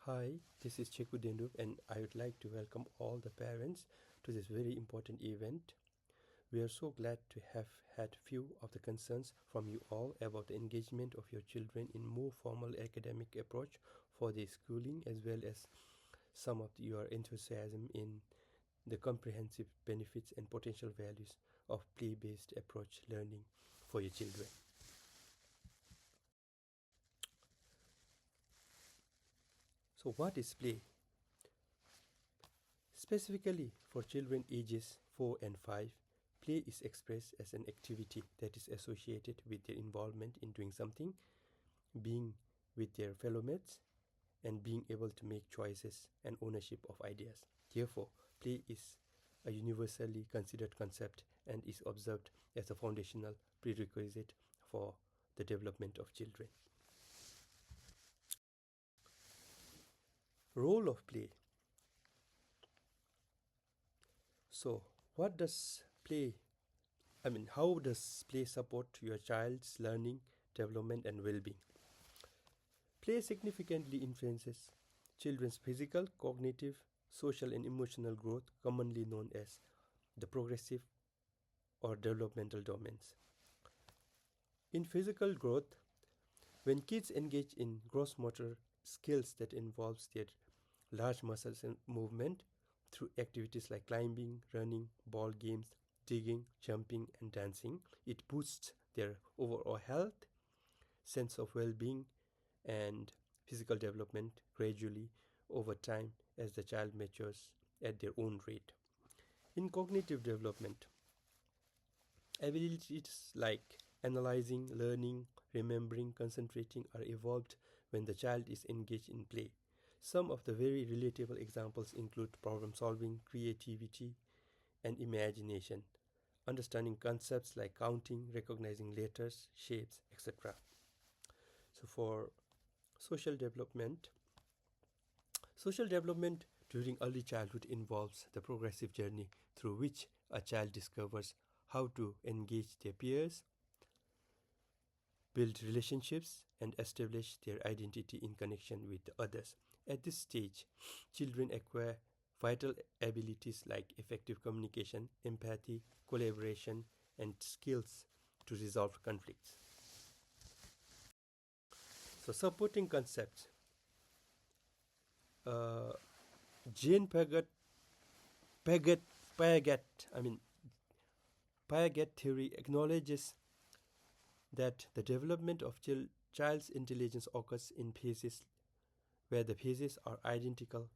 Hi, this is Cheku and I would like to welcome all the parents to this very important event. We are so glad to have had few of the concerns from you all about the engagement of your children in more formal academic approach for their schooling, as well as some of your enthusiasm in the comprehensive benefits and potential values of play-based approach learning for your children. So what is play? Specifically for children ages 4 and 5, play is expressed as an activity that is associated with their involvement in doing something, being with their fellow mates, and being able to make choices and ownership of ideas. Therefore, play is a universally considered concept and is observed as a foundational prerequisite for the development of children. Role of play. So, what does play how does play support your child's learning, development, and well-being? Play significantly influences children's physical, cognitive, social, and emotional growth, commonly known as the progressive or developmental domains. In physical growth, when kids engage in gross motor skills that involves their large muscles and movement through activities like climbing, running, ball games, digging, jumping, and dancing, it boosts their overall health, sense of well-being, and physical development gradually over time as the child matures at their own rate. In cognitive development, abilities like analyzing, learning, remembering, concentrating are evolved when the child is engaged in play. Some of the very relatable examples include problem solving, creativity, and imagination, understanding concepts like counting, recognizing letters, shapes, etc. So for social development during early childhood involves the progressive journey through which a child discovers how to engage their peers, build relationships, and establish their identity in connection with others. At this stage, children acquire vital abilities like effective communication, empathy, collaboration, and skills to resolve conflicts. So, supporting concepts. Jean Piaget theory acknowledges that the development of child's intelligence occurs in phases where the phases are identical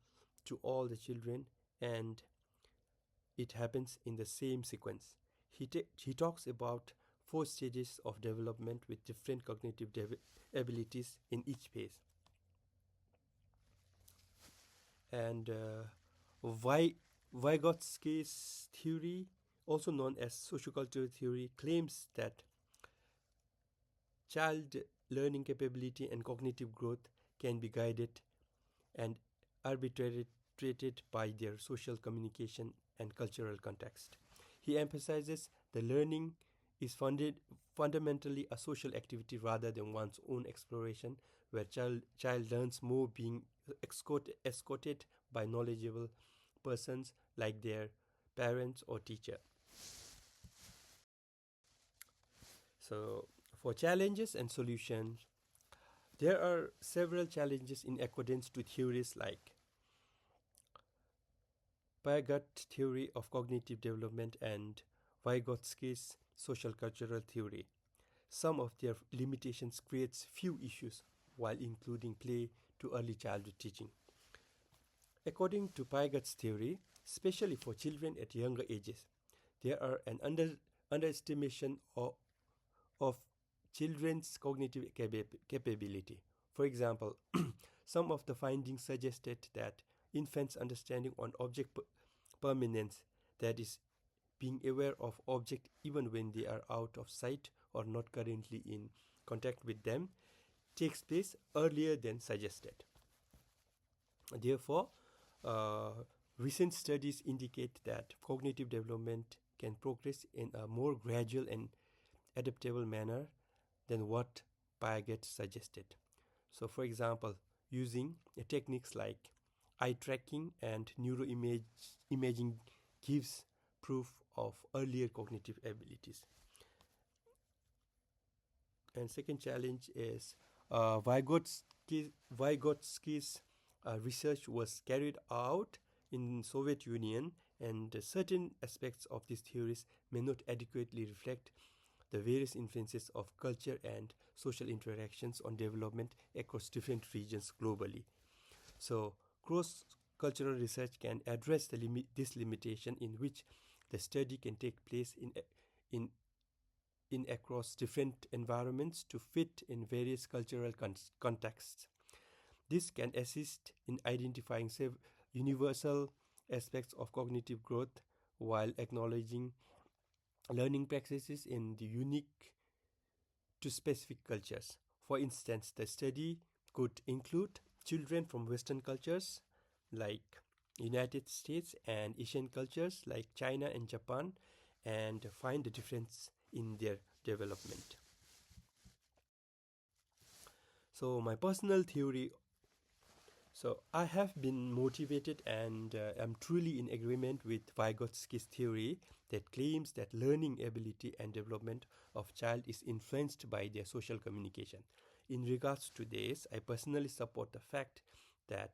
to all the children and it happens in the same sequence. He talks about 4 stages of development with different cognitive abilities in each phase. And Vygotsky's theory, also known as sociocultural theory, claims that child learning capability and cognitive growth can be guided and arbitrated by their social communication and cultural context. He emphasizes the learning is fundamentally a social activity rather than one's own exploration, where child learns more being escorted by knowledgeable persons like their parents or teacher. So, for challenges and solutions, there are several challenges in accordance to theories like Piaget theory of cognitive development and Vygotsky's social cultural theory. Some of their limitations creates few issues while including play to early childhood teaching. According to Piaget's theory, especially for children at younger ages, there are an underestimation of children's cognitive capability. For example, some of the findings suggested that infants' understanding on object permanence, that is, being aware of object even when they are out of sight or not currently in contact with them, takes place earlier than suggested. Therefore, recent studies indicate that cognitive development can progress in a more gradual and adaptable manner than what Piaget suggested. So, for example, using techniques like eye tracking and neuroimaging gives proof of earlier cognitive abilities. And second challenge is Vygotsky's research was carried out in Soviet Union, and certain aspects of these theories may not adequately reflect the various influences of culture and social interactions on development across different regions globally. So, cross-cultural research can address this limitation, in which the study can take place in across different environments to fit in various cultural contexts. This can assist in identifying universal aspects of cognitive growth while acknowledging learning practices in the unique to specific cultures. For instance, the study could include children from Western cultures like United States and Asian cultures like China and Japan, and find the difference in their development. So my personal theory, so I have been motivated and am truly in agreement with Vygotsky's theory that claims that learning ability and development of child is influenced by their social communication. In regards to this, I personally support the fact that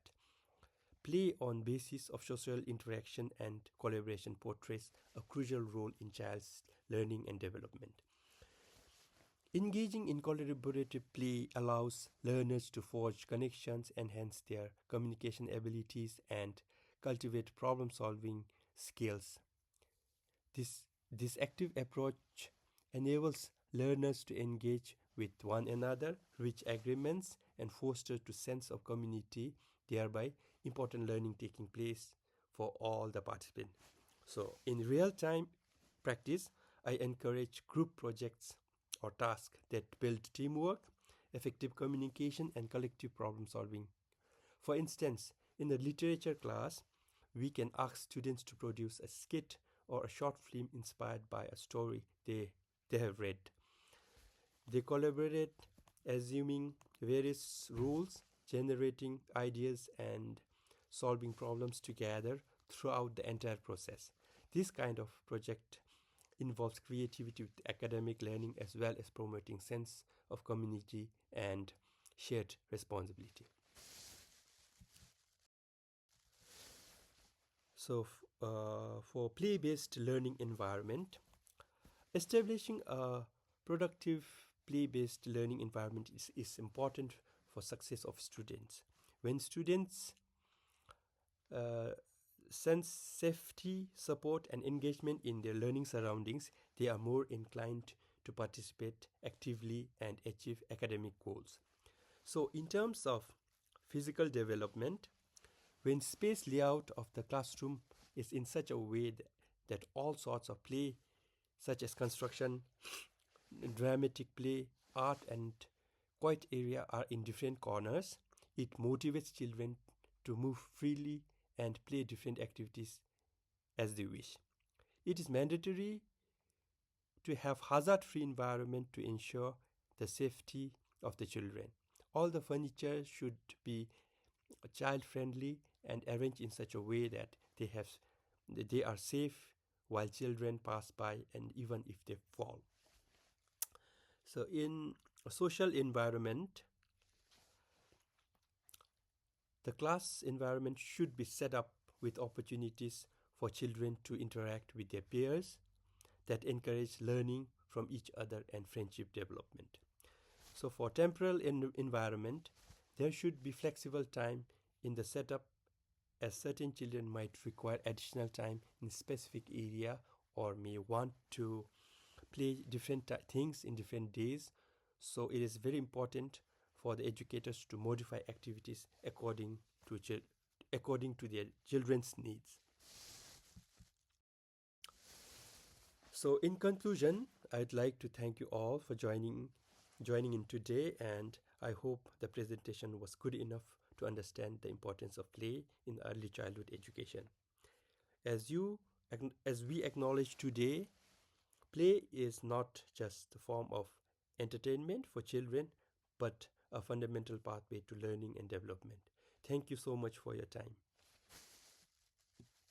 play on basis of social interaction and collaboration portrays a crucial role in child's learning and development. Engaging in collaborative play allows learners to forge connections, enhance their communication abilities, and cultivate problem-solving skills. This active approach enables learners to engage with one another, reach agreements, and foster a sense of community, thereby important learning taking place for all the participants. So, in real-time practice, I encourage group projects or tasks that build teamwork, effective communication, and collective problem solving. For instance, in a literature class, we can ask students to produce a skit or a short film inspired by a story they have read. They collaborate, assuming various rules, generating ideas, and solving problems together throughout the entire process. This kind of project involves creativity with academic learning, as well as promoting sense of community and shared responsibility. So, for play-based learning environment, establishing a productive play-based learning environment is important for success of students. When students sense safety, support, and engagement in their learning surroundings, they are more inclined to participate actively and achieve academic goals. So, in terms of physical development, when space layout of the classroom is in such a way that all sorts of play, such as construction, dramatic play, art, and quiet area are in different corners, it motivates children to move freely and play different activities as they wish. It is mandatory to have hazard-free environment to ensure the safety of the children. All the furniture should be child-friendly and arranged in such a way that they are safe while children pass by, and even if they fall. So in a social environment, the class environment should be set up with opportunities for children to interact with their peers that encourage learning from each other and friendship development. So for temporal environment, there should be flexible time in the setup, as certain children might require additional time in a specific area or may want to play different things in different days. So it is very important for the educators to modify activities according to their children's needs. So in conclusion, I'd like to thank you all for joining in today, and I hope the presentation was good enough to understand the importance of play in early childhood education. As we acknowledge today, play is not just a form of entertainment for children, but a fundamental pathway to learning and development. Thank you so much for your time.